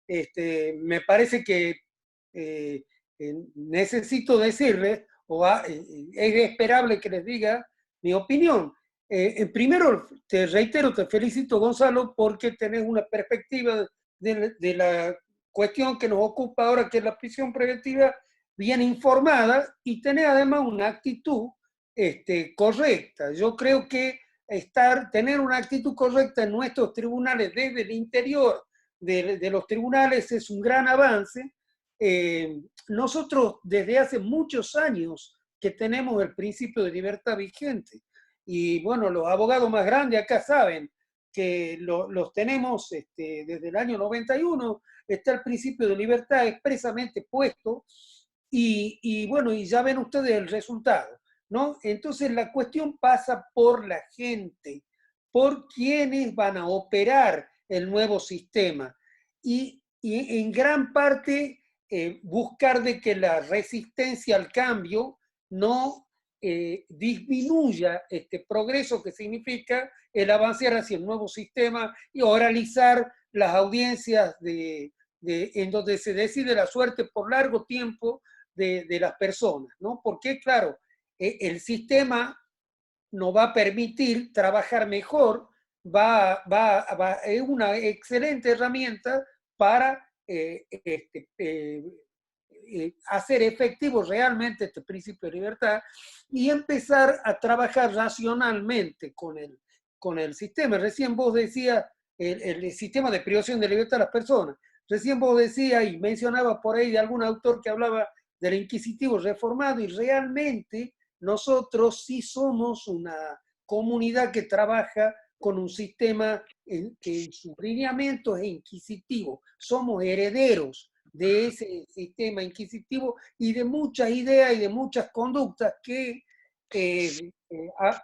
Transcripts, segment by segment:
me parece que necesito decirles, es esperable que les diga mi opinión. Primero, te reitero, te felicito, Gonzalo, porque tenés una perspectiva de la cuestión que nos ocupa ahora, que es la prisión preventiva, bien informada, y tenés además una actitud correcta. Yo creo que tener una actitud correcta en nuestros tribunales desde el interior de los tribunales es un gran avance. Nosotros desde hace muchos años que tenemos el principio de libertad vigente, y bueno, los abogados más grandes acá saben que los tenemos desde el año 91, está el principio de libertad expresamente puesto, y bueno, y ya ven ustedes el resultado, ¿no? Entonces la cuestión pasa por la gente, por quienes van a operar el nuevo sistema, y en gran parte buscar de que la resistencia al cambio no disminuya este progreso que significa el avanzar hacia el nuevo sistema y oralizar las audiencias en donde se decide la suerte por largo tiempo de las personas, ¿no? Porque, claro, el sistema nos va a permitir trabajar mejor, es una excelente herramienta para hacer efectivo realmente este principio de libertad y empezar a trabajar racionalmente con el sistema. Recién vos decías el sistema de privación de libertad de las personas. Recién vos decías y mencionabas por ahí de algún autor que hablaba del inquisitivo reformado, y realmente nosotros sí somos una comunidad que trabaja con un sistema que en sus lineamientos es inquisitivo. Somos herederos de ese sistema inquisitivo y de muchas ideas y de muchas conductas que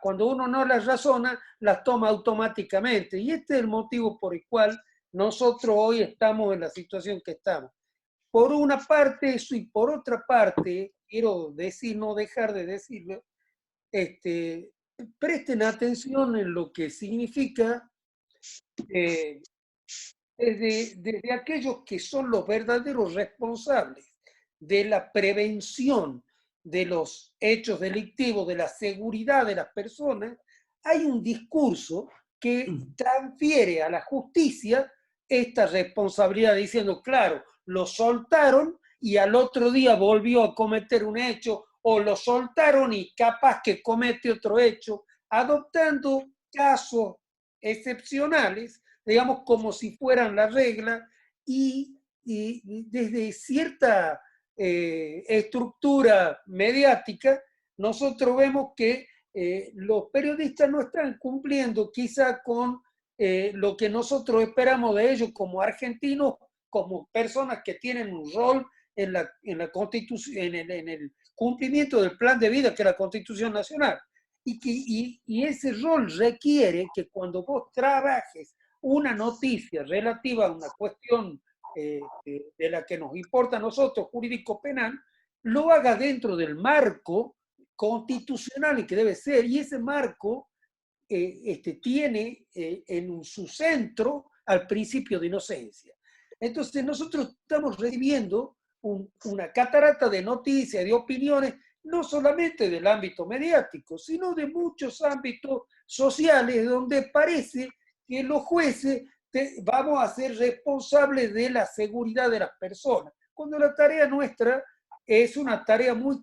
cuando uno no las razona, las toma automáticamente. Y este es el motivo por el cual nosotros hoy estamos en la situación que estamos. Por una parte eso, y por otra parte, quiero decir, no dejar de decirlo, presten atención en lo que significa desde aquellos que son los verdaderos responsables de la prevención de los hechos delictivos, de la seguridad de las personas, hay un discurso que transfiere a la justicia esta responsabilidad diciendo, claro, lo soltaron y al otro día volvió a cometer un hecho, o lo soltaron y capaz que comete otro hecho, adoptando casos excepcionales, digamos, como si fueran la regla, y desde cierta estructura mediática, nosotros vemos que los periodistas no están cumpliendo quizá con lo que nosotros esperamos de ellos como argentinos, como personas que tienen un rol en la Constitución, en el cumplimiento del plan de vida que es la Constitución Nacional. Y ese rol requiere que cuando vos trabajes una noticia relativa a una cuestión de la que nos importa a nosotros, jurídico penal, lo haga dentro del marco constitucional y que debe ser, y ese marco tiene en su centro al principio de inocencia. Entonces nosotros estamos recibiendo una catarata de noticias, de opiniones, no solamente del ámbito mediático, sino de muchos ámbitos sociales donde parece que los jueces vamos a ser responsables de la seguridad de las personas, cuando la tarea nuestra es una tarea muy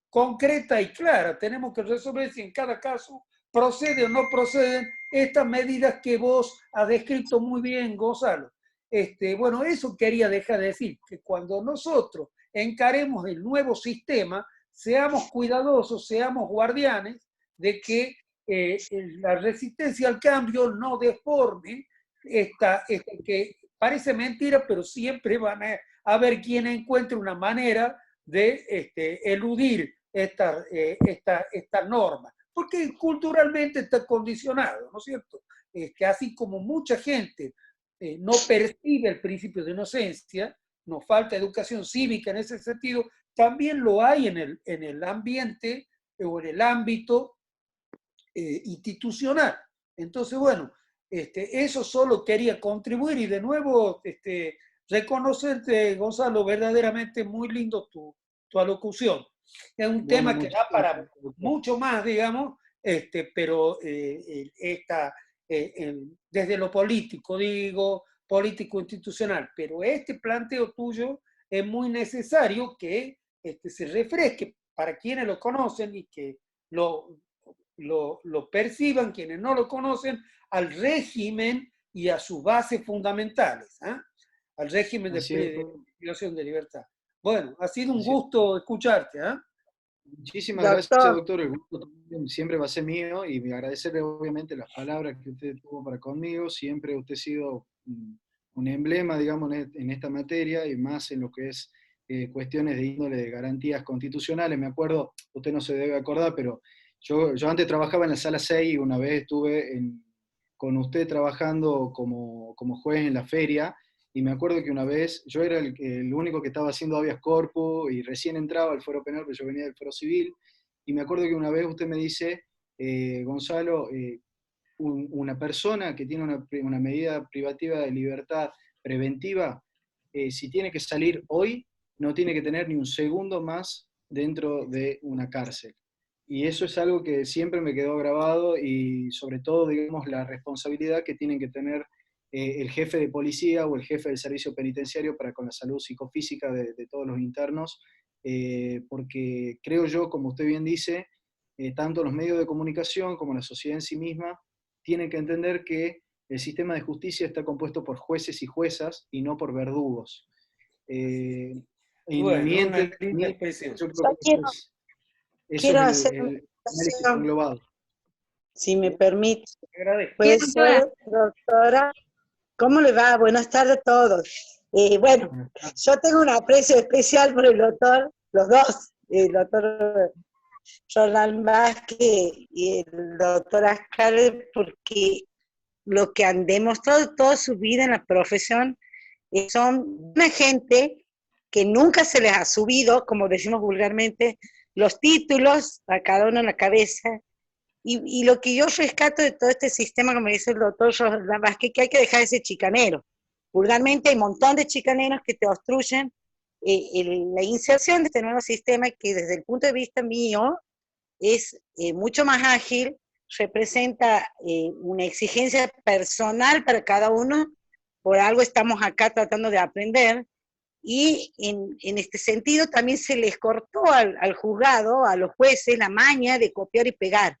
concreta y clara. Tenemos que resolver si en cada caso procede o no proceden estas medidas que vos has descrito muy bien, Gonzalo. Bueno, eso quería dejar de decir, que cuando nosotros encaremos el nuevo sistema, seamos cuidadosos, seamos guardianes de que la resistencia al cambio no deforme que parece mentira, pero siempre van a haber quien encuentre una manera de eludir esta norma, porque culturalmente está condicionado, ¿no es cierto? Que así como mucha gente no percibe el principio de inocencia, nos falta educación cívica en ese sentido, también lo hay en el ambiente o en el ámbito institucional. Entonces, bueno, eso solo quería contribuir, y de nuevo reconocerte, Gonzalo, verdaderamente muy lindo tu alocución. Es un Bueno, tema que muchas da para gracias, doctor. mucho más, digamos, pero desde lo político, digo, político institucional, pero este planteo tuyo es muy necesario que se refresque para quienes lo conocen y que lo, lo perciban, quienes no lo conocen, al régimen y a sus bases fundamentales, ¿eh? Al régimen de Así es, privación de libertad. Bueno, ha sido un así es. gusto escucharte. ¿Eh? Muchísimas gracias, Doctor, doctor. El gusto también siempre va a ser mío y agradecerle obviamente las palabras que usted tuvo para conmigo. Siempre usted ha sido un emblema, digamos, en esta materia y más en lo que es cuestiones de índole de garantías constitucionales. Me acuerdo, usted no se debe acordar, pero yo antes trabajaba en la sala 6 y una vez estuve con usted trabajando como juez en la feria. Y me acuerdo que una vez yo era el único que estaba haciendo habeas corpus y recién entraba al fuero penal, pero yo venía del fuero civil. Y me acuerdo que una vez usted me dice, Gonzalo, una persona que tiene una medida privativa de libertad preventiva, si tiene que salir hoy, no tiene que tener ni un segundo más dentro de una cárcel. Y eso es algo que siempre me quedó grabado y sobre todo, digamos, la responsabilidad que tienen que tener el jefe de policía o el jefe del servicio penitenciario para con la salud psicofísica de todos los internos, porque creo yo, como usted bien dice, tanto los medios de comunicación como la sociedad en sí misma tienen que entender que el sistema de justicia está compuesto por jueces y juezas y no por verdugos. En mi Bueno, una linda entendimiento, expresión. yo creo yo que eso es quiero hacer una el análisis observación, englobado. si me permite. Te agradezco. Puede ser, doctora. ¿Cómo le va? Buenas tardes a todos. Bueno, yo tengo un aprecio especial por el doctor, los dos, el doctor Jordan Vázquez y el doctor Ascar, porque lo que han demostrado toda su vida en la profesión son una gente que nunca se les ha subido, como decimos vulgarmente, los títulos a cada uno en la cabeza. Y lo que yo rescato de todo este sistema, como dice el doctor Jordan Vázquez, que hay que dejar de ser chicanero. Vulgarmente hay un montón de chicaneros que te obstruyen la inserción de este nuevo sistema que desde el punto de vista mío es mucho más ágil, representa una exigencia personal para cada uno, por algo estamos acá tratando de aprender, y en este sentido también se les cortó al juzgado, a los jueces, la maña de copiar y pegar.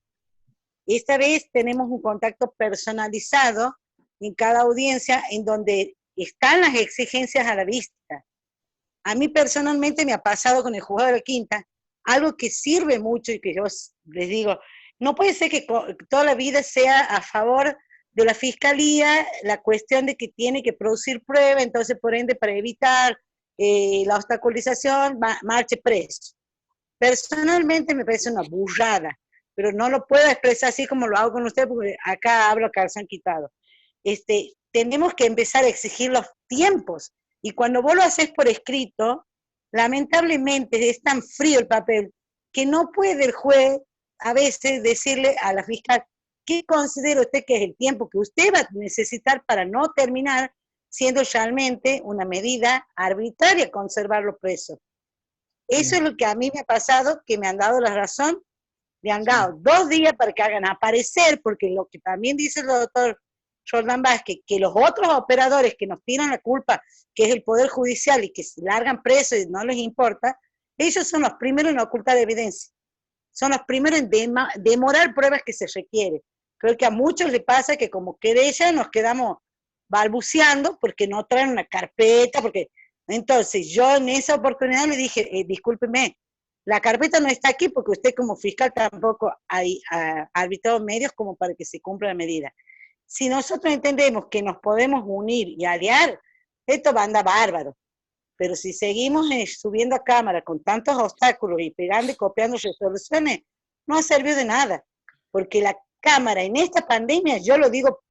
Esta vez tenemos un contacto personalizado en cada audiencia en donde están las exigencias a la vista. A mí personalmente me ha pasado con el juzgado de la Quinta, algo que sirve mucho y que yo les digo, no puede ser que toda la vida sea a favor de la fiscalía la cuestión de que tiene que producir prueba, entonces por ende para evitar la obstaculización, marche preso. Personalmente me parece una burrada, pero no lo puedo expresar así como lo hago con usted, porque acá hablo a calzón quitado. Tenemos que empezar a exigir los tiempos, y cuando vos lo haces por escrito, lamentablemente es tan frío el papel que no puede el juez a veces decirle a la fiscal, ¿qué considera usted que es el tiempo que usted va a necesitar para no terminar siendo realmente una medida arbitraria conservarlo preso? Eso es lo que a mí me ha pasado, que me han dado la razón, le han dado 2 días para que hagan aparecer, porque lo que también dice el doctor Jordan Vázquez, que los otros operadores que nos tiran la culpa, que es el Poder Judicial y que se largan presos y no les importa, ellos son los primeros en ocultar evidencia, son los primeros en demorar pruebas que se requieren. Creo que a muchos les pasa que como querella nos quedamos balbuceando porque no traen una carpeta, porque entonces yo en esa oportunidad le dije, discúlpeme, la carpeta no está aquí porque usted como fiscal tampoco ha arbitrado medios como para que se cumpla la medida. Si nosotros entendemos que nos podemos unir y aliar, esto va a andar bárbaro. Pero si seguimos subiendo a cámara con tantos obstáculos y pegando y copiando resoluciones, no ha servido de nada. Porque la Cámara en esta pandemia, yo lo digo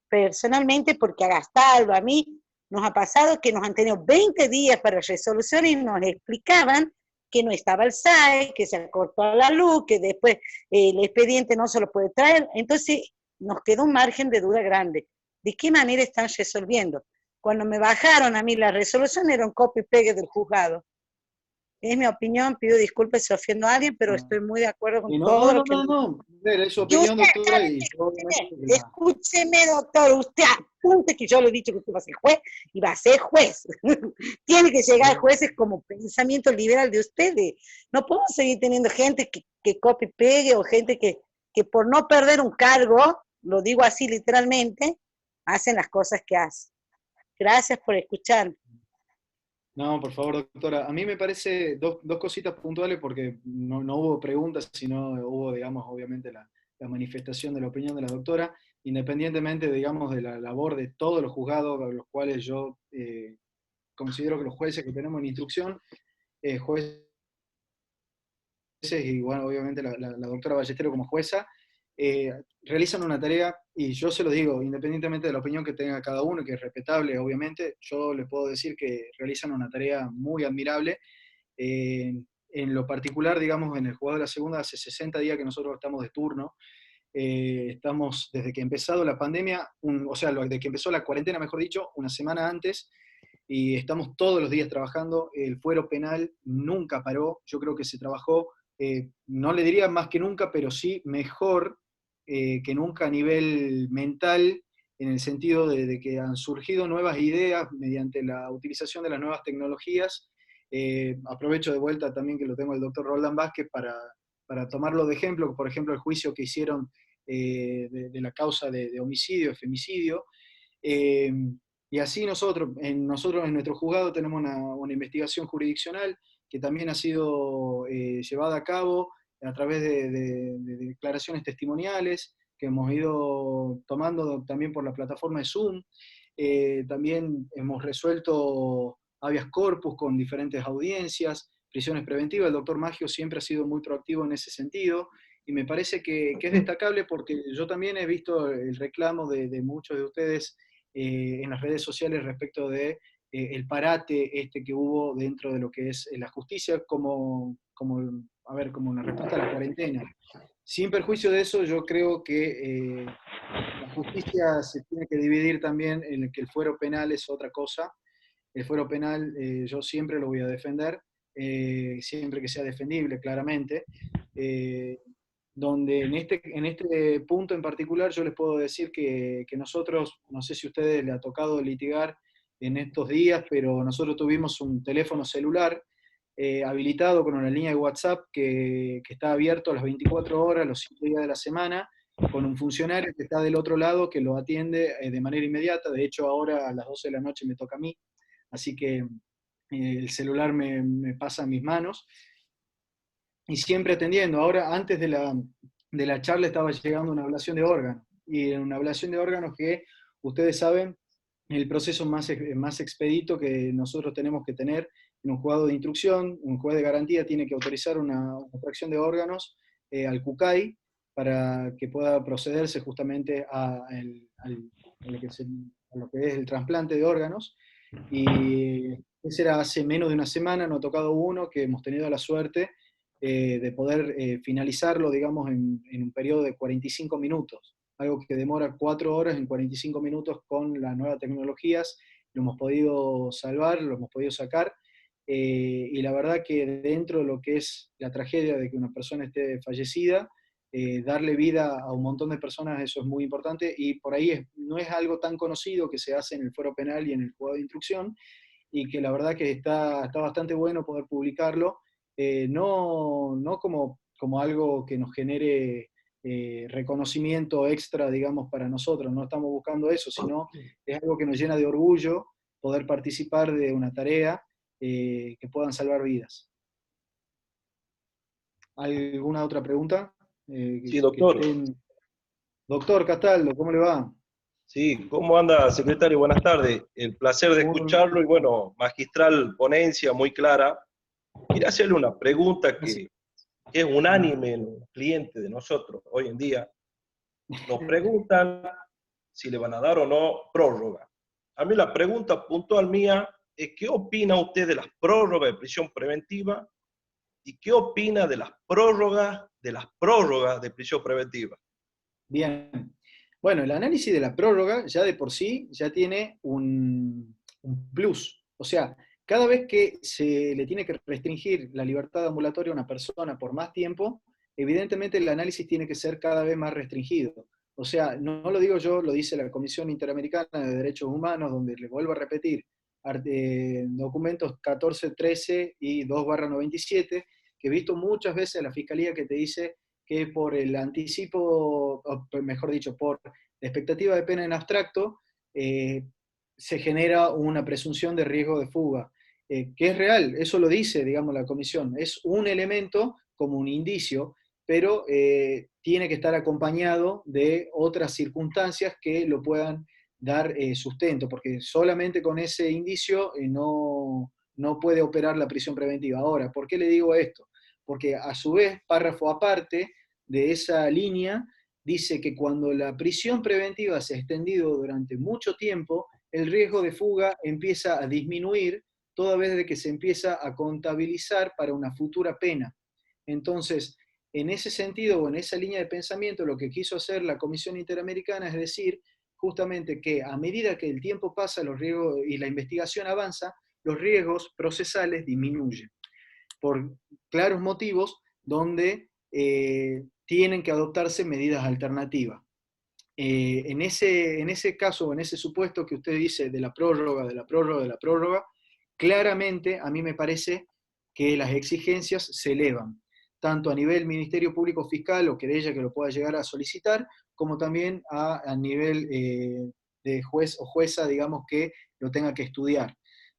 personalmente porque a Gastaldo, a mí, nos ha pasado que nos han tenido 20 días para resoluciones y nos explicaban que no estaba el SAE, que se cortó la luz, que después el expediente no se lo puede traer. Entonces nos quedó un margen de duda grande. ¿De qué manera están resolviendo? cuando me bajaron a mí la resolución era un copy y pegue del juzgado. Es mi opinión, pido disculpas si ofendo a alguien, pero estoy muy de acuerdo con todo lo que... No. Es su Y opinión, usted, doctora, y yo obviamente escúcheme, doctor, usted apunte que yo le he dicho que usted va a ser juez y va a ser juez. Tiene que llegar a jueces como pensamiento liberal de ustedes. No podemos seguir teniendo gente que copie y pegue o gente que por no perder un cargo, lo digo así literalmente, hacen las cosas que hacen. Gracias por escuchar. No, por favor, doctora. A mí me parece dos cositas puntuales porque no hubo preguntas, sino hubo, digamos, obviamente la manifestación de la opinión de la doctora, independientemente, digamos, de la labor de todos los juzgados, a los cuales yo considero que los jueces que tenemos en instrucción, jueces y, bueno, obviamente la doctora Ballestero como jueza, realizan una tarea, y yo se lo digo, independientemente de la opinión que tenga cada uno, que es respetable, obviamente, yo les puedo decir que realizan una tarea muy admirable. En lo particular, digamos, en el juzgado de la segunda, hace 60 días que nosotros estamos de turno. Estamos, desde que ha empezado la pandemia, o sea, desde que empezó la cuarentena, mejor dicho, una semana antes, y estamos todos los días trabajando. El fuero penal nunca paró, yo creo que se trabajó, no le diría más que nunca, pero sí mejor que nunca a nivel mental, en el sentido de que han surgido nuevas ideas mediante la utilización de las nuevas tecnologías. Aprovecho de vuelta también que lo tengo el doctor Roldán Vázquez para tomarlo de ejemplo, por ejemplo, el juicio que hicieron de la causa de homicidio, femicidio. Y así nosotros en nuestro juzgado tenemos una investigación jurisdiccional que también ha sido llevada a cabo a través de declaraciones testimoniales que hemos ido tomando también por la plataforma de Zoom. También hemos resuelto habeas corpus con diferentes audiencias, prisiones preventivas. El doctor Maggio siempre ha sido muy proactivo en ese sentido, y me parece que es destacable porque yo también he visto el reclamo de muchos de ustedes en las redes sociales respecto de el parate que hubo dentro de lo que es la justicia como una respuesta a la cuarentena. Sin perjuicio de eso, yo creo que la justicia se tiene que dividir también en que el fuero penal es otra cosa. El fuero penal yo siempre lo voy a defender, siempre que sea defendible, claramente. Donde en este punto en particular yo les puedo decir que nosotros, no sé si a ustedes les ha tocado litigar en estos días, pero nosotros tuvimos un teléfono celular habilitado con una línea de WhatsApp que está abierto a las 24 horas, los 7 días de la semana, con un funcionario que está del otro lado que lo atiende de manera inmediata. De hecho, ahora a las 12 de la noche me toca a mí, así que el celular me pasa a mis manos, y siempre atendiendo. Ahora, antes de la charla estaba llegando una ablación de órganos, y en una ablación de órganos que ustedes saben, el proceso más expedito que nosotros tenemos que tener en un juzgado de instrucción. Un juez de garantía tiene que autorizar una fracción de órganos al CUCAI para que pueda procederse justamente a lo que es el trasplante de órganos. Y ese era hace menos de una semana, no ha tocado uno, que hemos tenido la suerte de poder finalizarlo, digamos, en un periodo de 45 minutos. Algo que demora 4 horas en 45 minutos con las nuevas tecnologías. Lo hemos podido salvar, lo hemos podido sacar. Y la verdad que dentro de lo que es la tragedia de que una persona esté fallecida, darle vida a un montón de personas, eso es muy importante, y por ahí no es algo tan conocido que se hace en el fuero penal y en el juzgado de instrucción, y que la verdad que está bastante bueno poder publicarlo, no como algo que nos genere reconocimiento extra, digamos, para nosotros. No estamos buscando eso, sino es algo que nos llena de orgullo poder participar de una tarea que puedan salvar vidas. ¿Alguna otra pregunta? Sí, doctor. Doctor Castaldo, ¿cómo le va? Sí, ¿cómo anda, secretario? Buenas tardes. El placer de escucharlo y, bueno, magistral ponencia, muy clara. Quería hacerle una pregunta que es unánime en los clientes de nosotros hoy en día. Nos preguntan si le van a dar o no prórroga. A mí la pregunta puntual mía es: ¿qué opina usted de las prórrogas de prisión preventiva? ¿Y qué opina de las prórrogas de prisión preventiva? Bien. Bueno, el análisis de la prórroga ya de por sí ya tiene un plus. O sea, cada vez que se le tiene que restringir la libertad ambulatoria a una persona por más tiempo, evidentemente el análisis tiene que ser cada vez más restringido. O sea, no lo digo yo, lo dice la Comisión Interamericana de Derechos Humanos, donde le vuelvo a repetir, documentos 1413 y 2/97, que he visto muchas veces a la Fiscalía que te dice que por el anticipo, o mejor dicho, por la expectativa de pena en abstracto, se genera una presunción de riesgo de fuga, que es real, eso lo dice, digamos, la comisión, es un elemento como un indicio, pero tiene que estar acompañado de otras circunstancias que lo puedan dar sustento, porque solamente con ese indicio no puede operar la prisión preventiva. Ahora, ¿por qué le digo esto? Porque a su vez, párrafo aparte de esa línea, dice que cuando la prisión preventiva se ha extendido durante mucho tiempo, el riesgo de fuga empieza a disminuir toda vez de que se empieza a contabilizar para una futura pena. Entonces, en ese sentido o en esa línea de pensamiento, lo que quiso hacer la Comisión Interamericana es decir justamente que a medida que el tiempo pasa los riesgos y la investigación avanza, los riesgos procesales disminuyen, por claros motivos donde tienen que adoptarse medidas alternativas. En ese caso, en ese supuesto que usted dice de la prórroga, de la prórroga, de la prórroga, claramente a mí me parece que las exigencias se elevan, tanto a nivel Ministerio Público Fiscal o querella que lo pueda llegar a solicitar, como también a nivel de juez o jueza, digamos, que lo tenga que estudiar.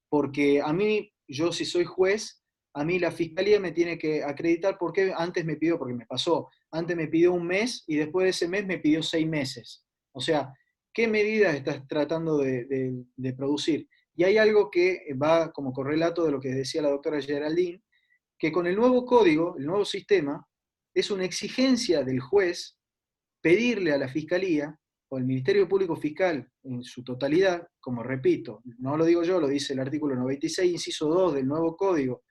Porque a mí, yo si soy juez, a mí la Fiscalía me tiene que acreditar porque antes me pidió, porque me pasó, antes me pidió un mes y después de ese mes me pidió 6 meses. O sea, ¿qué medidas estás tratando de producir? Y hay algo que va como correlato de lo que decía la doctora Geraldine, que con el nuevo código, el nuevo sistema, es una exigencia del juez pedirle a la Fiscalía o al Ministerio Público Fiscal en su totalidad, como repito, no lo digo yo, lo dice el artículo 96, inciso 2 del nuevo código,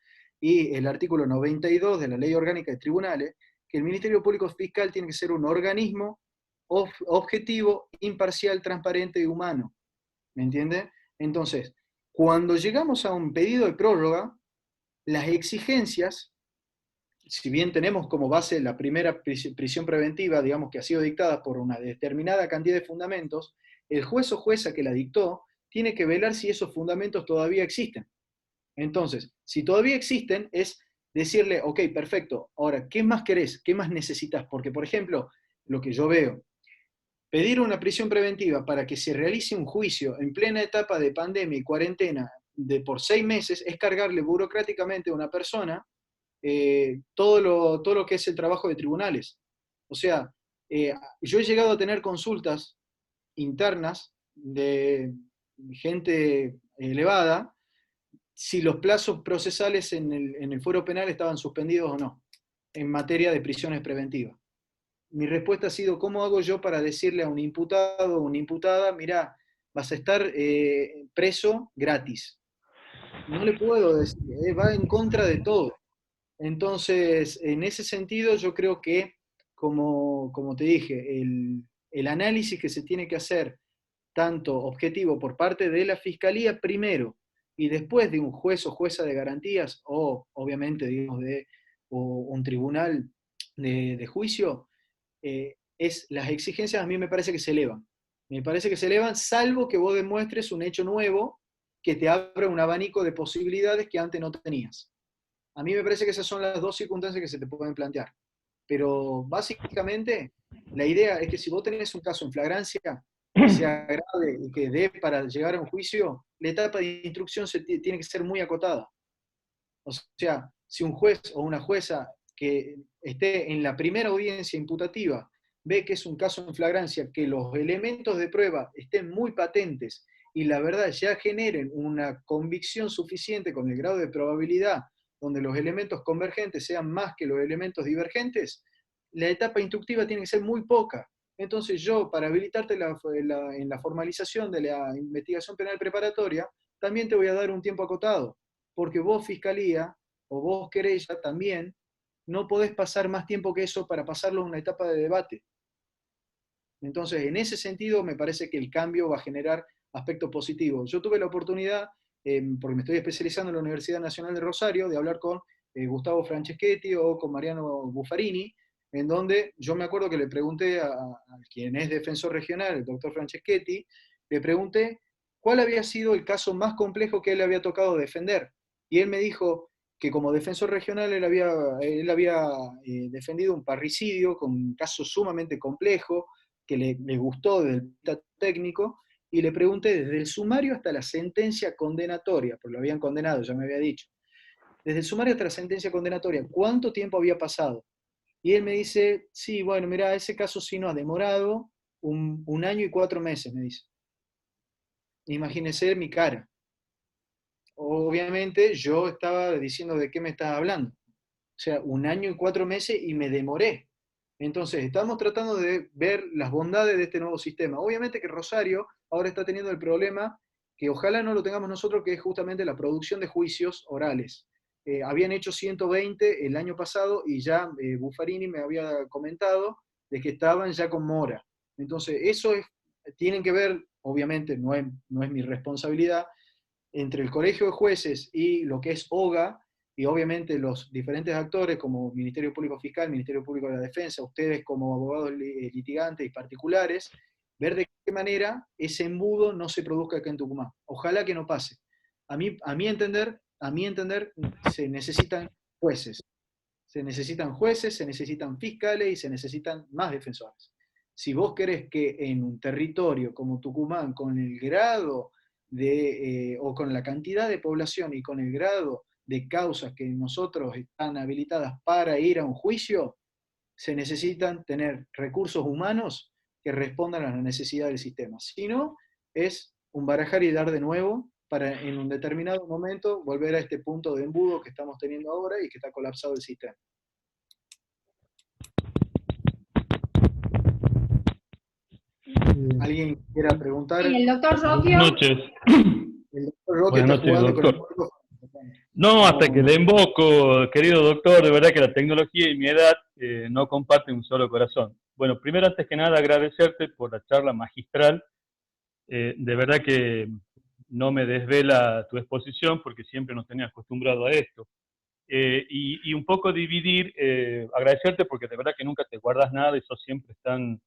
y el artículo 92 de la Ley Orgánica de Tribunales, que el Ministerio Público Fiscal tiene que ser un organismo objetivo, imparcial, transparente y humano. ¿Me entiende? Entonces, cuando llegamos a un pedido de prórroga, las exigencias, si bien tenemos como base la primera prisión preventiva, digamos que ha sido dictada por una determinada cantidad de fundamentos, el juez o jueza que la dictó tiene que velar si esos fundamentos todavía existen. Entonces, si todavía existen, es decirle, ok, perfecto, ahora, ¿qué más querés? ¿Qué más necesitas? Porque, por ejemplo, lo que yo veo, pedir una prisión preventiva para que se realice un juicio en plena etapa de pandemia y cuarentena por 6 meses es cargarle burocráticamente a una persona todo lo que es el trabajo de tribunales. O sea, yo he llegado a tener consultas internas de gente elevada si los plazos procesales en el fuero penal estaban suspendidos o no, en materia de prisiones preventivas. Mi respuesta ha sido, ¿cómo hago yo para decirle a un imputado o una imputada, mirá, vas a estar preso gratis? No le puedo decir, va en contra de todo. Entonces, en ese sentido, yo creo que, como te dije, el análisis que se tiene que hacer, tanto objetivo por parte de la Fiscalía primero, y después de un juez o jueza de garantías, o obviamente, digamos, de un tribunal de juicio, las exigencias a mí me parece que se elevan. Me parece que se elevan, salvo que vos demuestres un hecho nuevo que te abra un abanico de posibilidades que antes no tenías. A mí me parece que esas son las dos circunstancias que se te pueden plantear. Pero básicamente la idea es que si vos tenés un caso en flagrancia, que sea grave y que dé para llegar a un juicio, la etapa de instrucción tiene que ser muy acotada. O sea, si un juez o una jueza que esté en la primera audiencia imputativa ve que es un caso en flagrancia, que los elementos de prueba estén muy patentes y la verdad ya generen una convicción suficiente con el grado de probabilidad donde los elementos convergentes sean más que los elementos divergentes, la etapa instructiva tiene que ser muy poca. Entonces yo, para habilitarte en la formalización de la investigación penal preparatoria, también te voy a dar un tiempo acotado, porque vos, fiscalía, o vos, querella, también, no podés pasar más tiempo que eso para pasarlo en una etapa de debate. Entonces, en ese sentido, me parece que el cambio va a generar aspectos positivos. Yo tuve la oportunidad, porque me estoy especializando en la Universidad Nacional de Rosario, de hablar con Gustavo Franceschetti o con Mariano Buffarini, en donde yo me acuerdo que le pregunté a quien es defensor regional, el doctor Franceschetti, le pregunté cuál había sido el caso más complejo que él había tocado defender. Y él me dijo que como defensor regional él había defendido un parricidio con un caso sumamente complejo, que le gustó desde el punto de vista técnico, y le pregunté desde el sumario hasta la sentencia condenatoria, porque lo habían condenado, ya me había dicho, desde el sumario hasta la sentencia condenatoria, ¿cuánto tiempo había pasado? Y él me dice, sí, bueno, mira, ese caso sí nos ha demorado un año y 4 meses, me dice. Imagínese mi cara. Obviamente yo estaba diciendo de qué me estás hablando. O sea, un año y 4 meses y me demoré. Entonces, estamos tratando de ver las bondades de este nuevo sistema. Obviamente que Rosario ahora está teniendo el problema que ojalá no lo tengamos nosotros, que es justamente la producción de juicios orales. Habían hecho 120 el año pasado y ya Buffarini me había comentado de que estaban ya con mora. Entonces, tienen que ver, obviamente no es mi responsabilidad, entre el Colegio de Jueces y lo que es OGA, y obviamente los diferentes actores como Ministerio Público Fiscal, Ministerio Público de la Defensa, ustedes como abogados litigantes y particulares, ver de qué manera ese embudo no se produzca acá en Tucumán. Ojalá que no pase. A mi entender, se necesitan jueces. Se necesitan fiscales y se necesitan más defensores. Si vos querés que en un territorio como Tucumán, con el grado o con la cantidad de población y con el grado de causas que nosotros están habilitadas para ir a un juicio, se necesitan tener recursos humanos que respondan a las necesidades del sistema. Si no, es un barajar y dar de nuevo para en un determinado momento volver a este punto de embudo que estamos teniendo ahora y que está colapsado el sistema. ¿Alguien quiera preguntar? Sí, el doctor Roquio. Buenas noches. El doctor Roque Buenas está noches, jugando doctor. con el No, hasta que le invoco, querido doctor, de verdad que la tecnología y mi edad no comparten un solo corazón. Bueno, primero, antes que nada, agradecerte por la charla magistral. De verdad que no me desvela tu exposición porque siempre nos tenías acostumbrado a esto. Y un poco dividir, agradecerte porque de verdad que nunca te guardas nada y sos siempre tan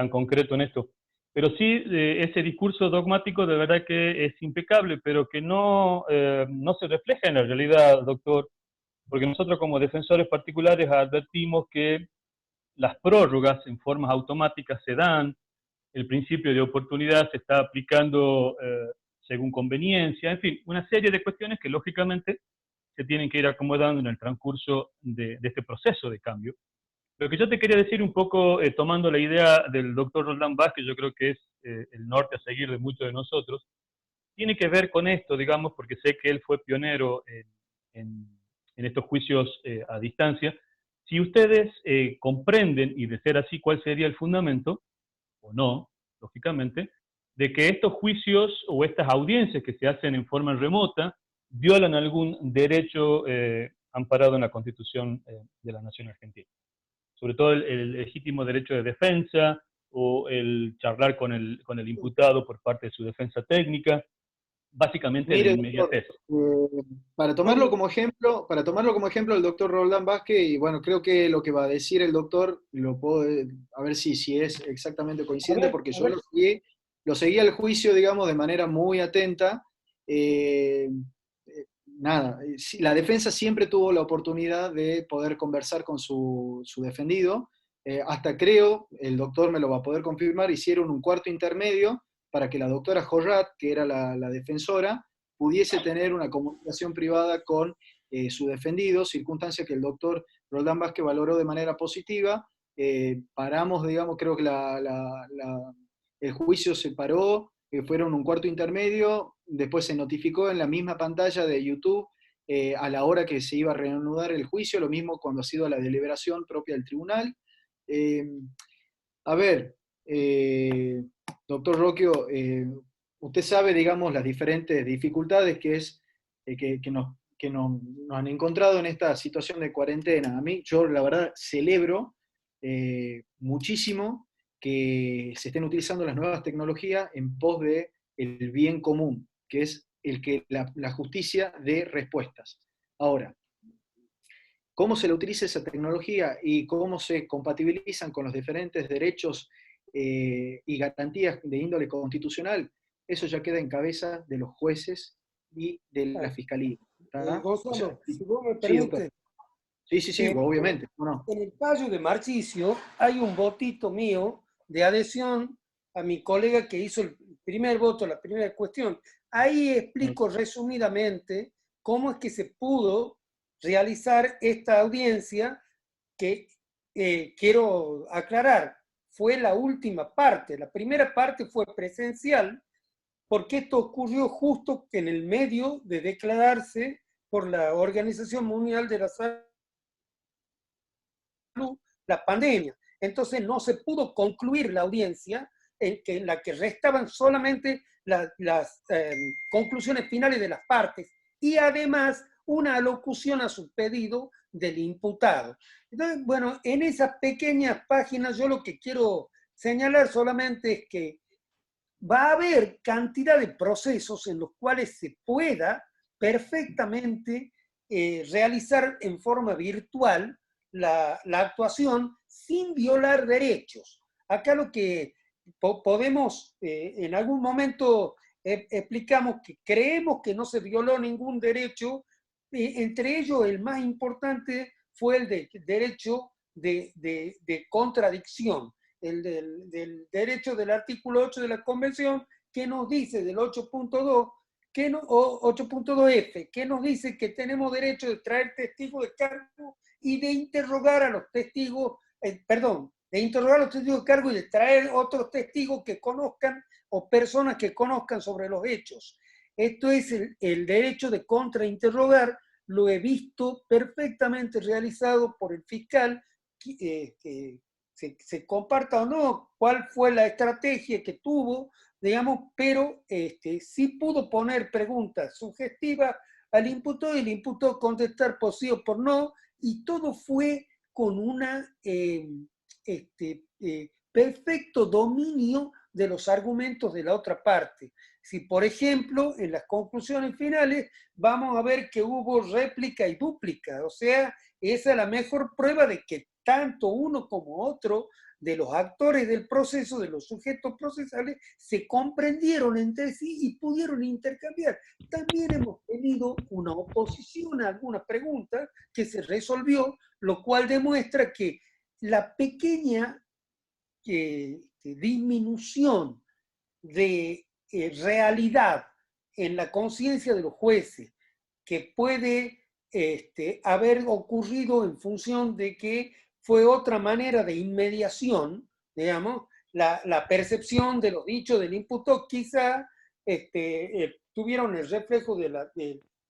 concreto en esto. Pero sí, ese discurso dogmático de verdad que es impecable, pero que no se refleja en la realidad, doctor, porque nosotros como defensores particulares advertimos que las prórrogas en formas automáticas se dan, el principio de oportunidad se está aplicando según conveniencia, en fin, una serie de cuestiones que lógicamente se tienen que ir acomodando en el transcurso de este proceso de cambio. Lo que yo te quería decir un poco, tomando la idea del doctor Roldán Vázquez, yo creo que es el norte a seguir de muchos de nosotros, tiene que ver con esto, digamos, porque sé que él fue pionero en estos juicios a distancia. Si ustedes comprenden, y de ser así, cuál sería el fundamento, o no, lógicamente, de que estos juicios o estas audiencias que se hacen en forma remota violan algún derecho amparado en la Constitución de la Nación Argentina. Sobre todo el legítimo derecho de defensa o el charlar con el imputado por parte de su defensa técnica, básicamente Mire, la doctor, inmediatez. para tomarlo como ejemplo, el doctor Roldán Vázquez, y bueno, creo que lo que va a decir el doctor, lo puedo, a ver si es exactamente coincidente, porque yo lo seguí al juicio, digamos, de manera muy atenta. Nada, la defensa siempre tuvo la oportunidad de poder conversar con su defendido, hasta creo, el doctor me lo va a poder confirmar, hicieron un cuarto intermedio para que la doctora Jorrat, que era la defensora, pudiese tener una comunicación privada con su defendido, circunstancia que el doctor Roldán Vázquez valoró de manera positiva. Paramos, digamos, creo que el juicio se paró, fueron un cuarto intermedio, después se notificó en la misma pantalla de YouTube a la hora que se iba a reanudar el juicio, lo mismo cuando ha sido la deliberación propia del tribunal. A ver, doctor Roquio, usted sabe, digamos, las diferentes dificultades que nos han encontrado en esta situación de cuarentena. A mí, yo la verdad celebro muchísimo que se estén utilizando las nuevas tecnologías en pos de el bien común, que es el que la justicia dé respuestas. Ahora, cómo se le utiliza esa tecnología y cómo se compatibilizan con los diferentes derechos y garantías de índole constitucional, eso ya queda en cabeza de los jueces y de la fiscalía. Gonzalo, si vos me sí, doctor. permites. Sí, obviamente. No. En el fallo de Marchicio hay un votito mío de adhesión a mi colega que hizo el primer voto, la primera cuestión. Ahí explico resumidamente cómo es que se pudo realizar esta audiencia que quiero aclarar. Fue la última parte. La primera parte fue presencial porque esto ocurrió justo en el medio de declararse por la Organización Mundial de la Salud la pandemia. Entonces no se pudo concluir la audiencia en la que restaban solamente las conclusiones finales de las partes y además una alocución a su pedido del imputado. Entonces, bueno, en esas pequeñas páginas yo lo que quiero señalar solamente es que va a haber cantidad de procesos en los cuales se pueda perfectamente realizar en forma virtual la actuación sin violar derechos. Acá lo que podemos, en algún momento explicamos que creemos que no se violó ningún derecho, entre ellos el más importante fue el derecho de contradicción, el del derecho del artículo 8 de la Convención, que nos dice del 8.2, o 8.2F, que nos dice que tenemos derecho de traer testigos de cargo y de interrogar a los testigos, de interrogar a los testigos de cargo y de traer otros testigos que conozcan o personas que conozcan sobre los hechos. Esto es el derecho de contrainterrogar, lo he visto perfectamente realizado por el fiscal, se comparta o no cuál fue la estrategia que tuvo, digamos, pero sí pudo poner preguntas sugestivas al imputado y el imputado contestar por sí o por no, y todo fue con una perfecto dominio de los argumentos de la otra parte. Si, por ejemplo, en las conclusiones finales vamos a ver que hubo réplica y dúplica, o sea, esa es la mejor prueba de que tanto uno como otro de los actores del proceso, de los sujetos procesales, se comprendieron entre sí y pudieron intercambiar. También hemos tenido una oposición a alguna pregunta que se resolvió, lo cual demuestra que la pequeña disminución de realidad en la conciencia de los jueces que puede haber ocurrido en función de que fue otra manera de inmediación, digamos, la percepción de los dichos del imputado, quizá tuvieron el reflejo de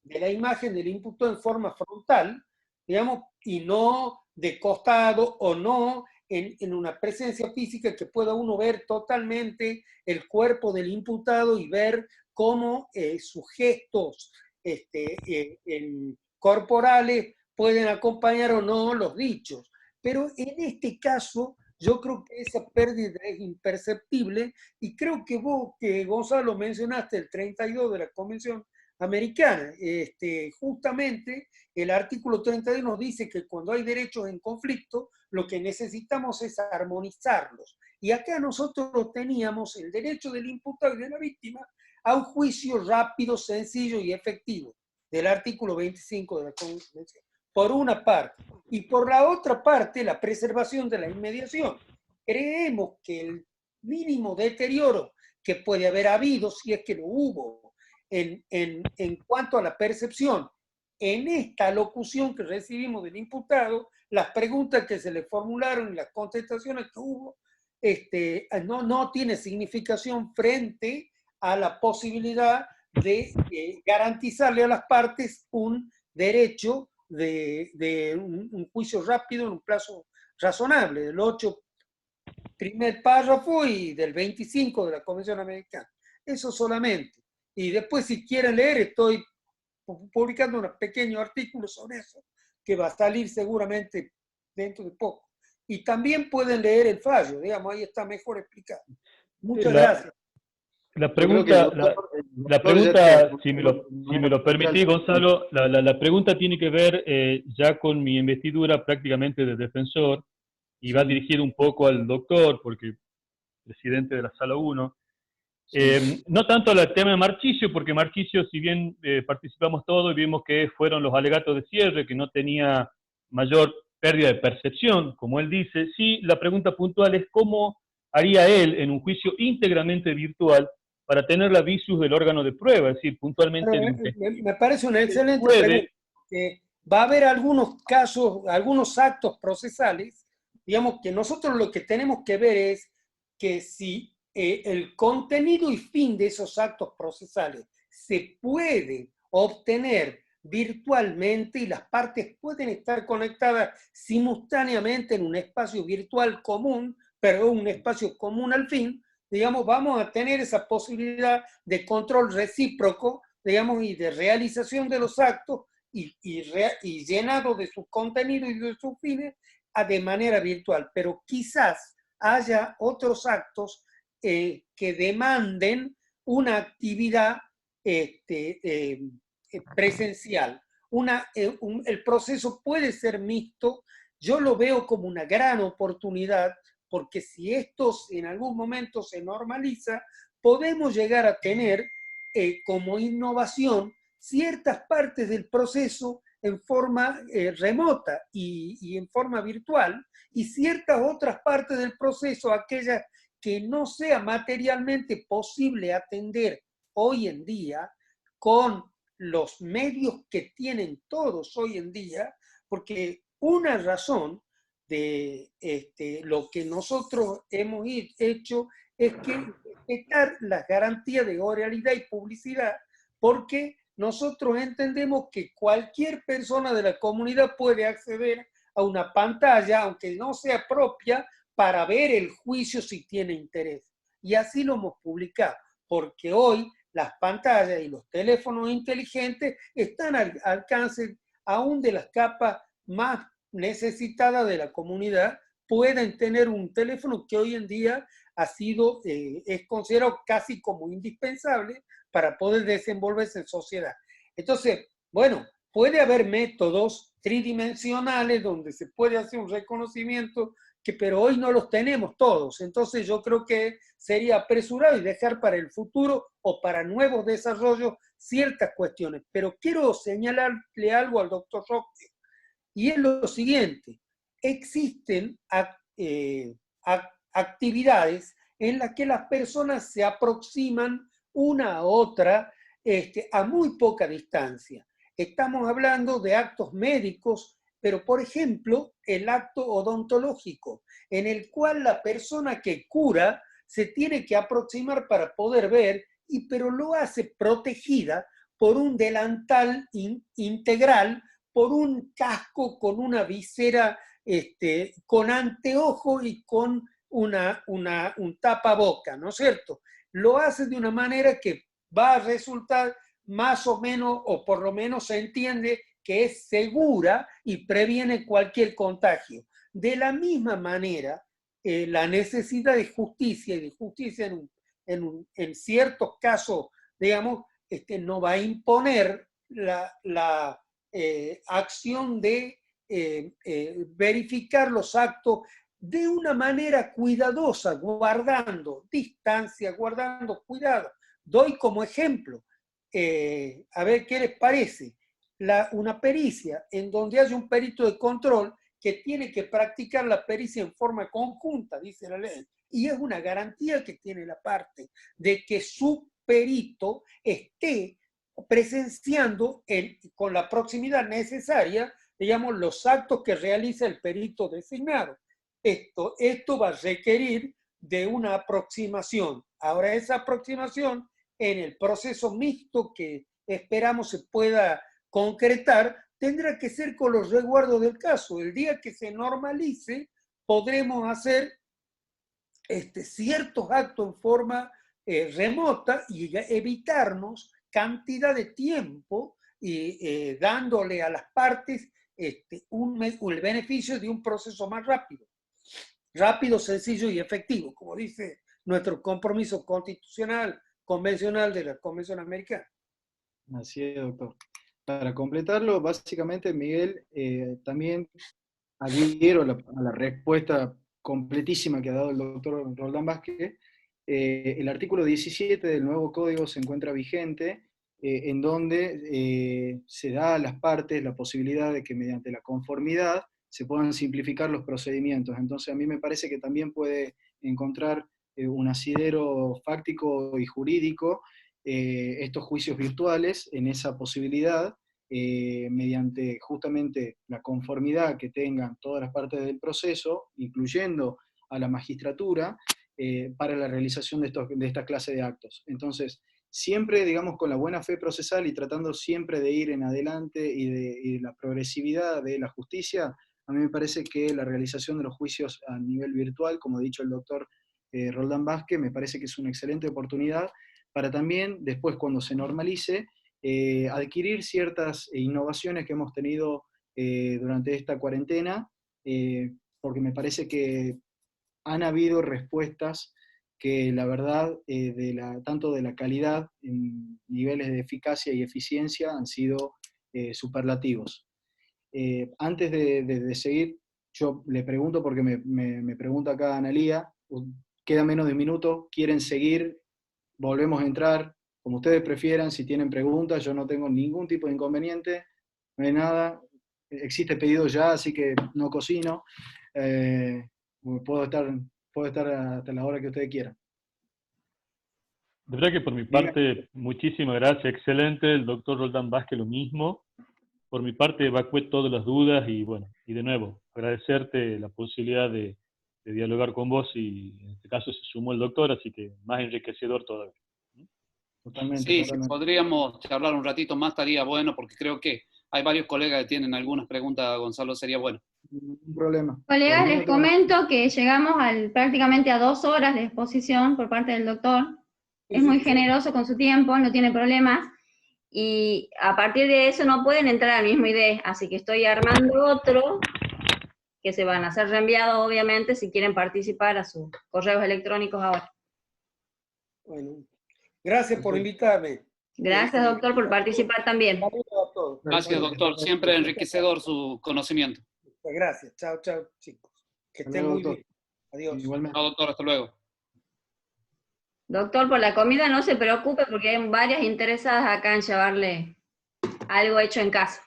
la imagen del imputado en forma frontal, digamos, y no de costado o no en una presencia física que pueda uno ver totalmente el cuerpo del imputado y ver cómo sus gestos corporales pueden acompañar o no los dichos. Pero en este caso, yo creo que esa pérdida es imperceptible y creo que vos, que Gonzalo, mencionaste el 32 de la Convención Americana. Justamente el artículo 32 nos dice que cuando hay derechos en conflicto, lo que necesitamos es armonizarlos. Y acá nosotros teníamos el derecho del imputado y de la víctima a un juicio rápido, sencillo y efectivo, del artículo 25 de la Convención, por una parte. Y por la otra parte, la preservación de la inmediación. Creemos que el mínimo deterioro que puede haber habido, si es que lo hubo, en cuanto a la percepción, en esta locución que recibimos del imputado, las preguntas que se le formularon y las contestaciones que hubo, no tiene significación frente a la posibilidad de garantizarle a las partes un derecho de un juicio rápido en un plazo razonable, del 8 primer párrafo y del 25 de la Convención Americana. Eso solamente. Y después, si quieren leer, estoy publicando un pequeño artículo sobre eso, que va a salir seguramente dentro de poco. y también pueden leer el fallo, digamos, ahí está mejor explicado. Muchas gracias. La pregunta, si me lo permitís, Gonzalo, la pregunta tiene que ver ya con mi investidura prácticamente de defensor, y va dirigido un poco al doctor, porque presidente de la Sala 1. No tanto al tema de Marchisio, porque Marchisio, si bien participamos todos y vimos que fueron los alegatos de cierre, que no tenía mayor pérdida de percepción, como él dice, sí, la pregunta puntual es cómo haría él en un juicio íntegramente virtual para tener la visus del órgano de prueba, es decir, puntualmente... Me parece una excelente pregunta, que va a haber algunos casos, algunos actos procesales, digamos que nosotros lo que tenemos que ver es que si el contenido y fin de esos actos procesales se puede obtener virtualmente y las partes pueden estar conectadas simultáneamente en un espacio virtual común, pero un espacio común al fin, digamos, vamos a tener esa posibilidad de control recíproco, digamos, y de realización de los actos y llenado de su contenido y de sus fines de manera virtual. Pero quizás haya otros actos que demanden una actividad presencial. El proceso puede ser mixto. Yo lo veo como una gran oportunidad, porque si esto en algún momento se normaliza, podemos llegar a tener como innovación ciertas partes del proceso en forma remota y en forma virtual, y ciertas otras partes del proceso, aquellas que no sea materialmente posible atender hoy en día con los medios que tienen todos hoy en día, porque una razón de lo que nosotros hemos hecho es que respetar las garantías de oralidad y publicidad, porque nosotros entendemos que cualquier persona de la comunidad puede acceder a una pantalla, aunque no sea propia, para ver el juicio si tiene interés. Y así lo hemos publicado, porque hoy las pantallas y los teléfonos inteligentes están al alcance aún de las capas más necesitadas de la comunidad, pueden tener un teléfono que hoy en día es considerado casi como indispensable para poder desenvolverse en sociedad. Entonces, bueno, puede haber métodos tridimensionales donde se puede hacer un reconocimiento, pero hoy no los tenemos todos. Entonces yo creo que sería apresurado y dejar para el futuro o para nuevos desarrollos ciertas cuestiones. Pero quiero señalarle algo al doctor Roque, y es lo siguiente: existen actividades en las que las personas se aproximan una a otra a muy poca distancia. Estamos hablando de actos médicos, pero por ejemplo, el acto odontológico, en el cual la persona que cura se tiene que aproximar para poder ver, pero lo hace protegida por un delantal integral, por un casco con una visera, con anteojo y con un tapaboca, ¿no es cierto? Lo hace de una manera que va a resultar más o menos, o por lo menos se entiende que es segura y previene cualquier contagio. De la misma manera, la necesidad de justicia y de justicia en ciertos casos, digamos, no va a imponer la acción de verificar los actos de una manera cuidadosa, guardando distancia, guardando cuidado. Doy como ejemplo, a ver qué les parece, una pericia en donde hay un perito de control que tiene que practicar la pericia en forma conjunta, dice la ley, y es una garantía que tiene la parte de que su perito esté presenciando con la proximidad necesaria, digamos, los actos que realiza el perito designado. Esto va a requerir de una aproximación. Ahora, esa aproximación en el proceso mixto que esperamos se pueda concretar, tendrá que ser con los resguardos del caso. El día que se normalice, podremos hacer ciertos actos en forma remota y evitarnos cantidad de tiempo y dándole a las partes el beneficio de un proceso más rápido. rápido, sencillo y efectivo, como dice nuestro compromiso constitucional, convencional de la Convención Americana. Así es, doctor. Para completarlo, básicamente, Miguel, también adhiero a la respuesta completísima que ha dado el doctor Roldán Vázquez. El artículo 17 del nuevo código se encuentra vigente, en donde se da a las partes la posibilidad de que mediante la conformidad se puedan simplificar los procedimientos. Entonces a mí me parece que también puede encontrar un asidero fáctico y jurídico estos juicios virtuales en esa posibilidad, mediante justamente la conformidad que tengan todas las partes del proceso, incluyendo a la magistratura, para la realización de esta clase de actos. Entonces, siempre, digamos, con la buena fe procesal y tratando siempre de ir en adelante y de la progresividad de la justicia, a mí me parece que la realización de los juicios a nivel virtual, como ha dicho el doctor Roldán Vázquez, me parece que es una excelente oportunidad para también, después cuando se normalice, adquirir ciertas innovaciones que hemos tenido durante esta cuarentena, porque me parece que han habido respuestas que la verdad, tanto de la calidad en niveles de eficacia y eficiencia, han sido superlativos. Antes de seguir, yo le pregunto, porque me pregunta acá Analía, queda menos de un minuto, ¿quieren seguir? Volvemos a entrar, como ustedes prefieran, si tienen preguntas, yo no tengo ningún tipo de inconveniente, no hay nada, existe pedido ya, así que no cocino, puedo estar hasta la hora que ustedes quieran. De verdad que por mi parte, muchísimas gracias, excelente, el doctor Roldán Vázquez lo mismo. Por mi parte, evacué todas las dudas y bueno, y de nuevo, agradecerte la posibilidad de dialogar con vos y en este caso se sumó el doctor, así que más enriquecedor todavía. Totalmente, sí, totalmente. Si podríamos charlar un ratito más, estaría bueno, porque creo que hay varios colegas que tienen algunas preguntas, Gonzalo, sería bueno. Ningún problema. Colegas, les comento que llegamos prácticamente a 2 horas de exposición por parte del doctor. Es muy generoso con su tiempo, no tiene problemas. Y a partir de eso no pueden entrar al mismo ID, así que estoy armando otro, que se van a ser reenviados obviamente si quieren participar a sus correos electrónicos ahora. Bueno, gracias por invitarme. Gracias, doctor, por participar también. Gracias, doctor. Siempre enriquecedor su conocimiento. Gracias. Chao, chao, chicos. Que estén muy bien. Adiós. Chao, doctor. Hasta luego. Doctor, por la comida no se preocupe porque hay varias interesadas acá en llevarle algo hecho en casa.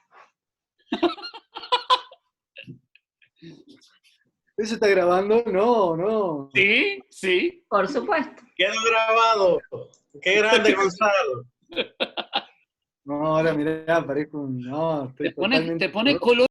¿Eso está grabando? No, no. Sí, sí. Por supuesto. Quedó grabado. Qué grande, Gonzalo. No, ahora mirá, parezco un... No, estoy Te pone totalmente... color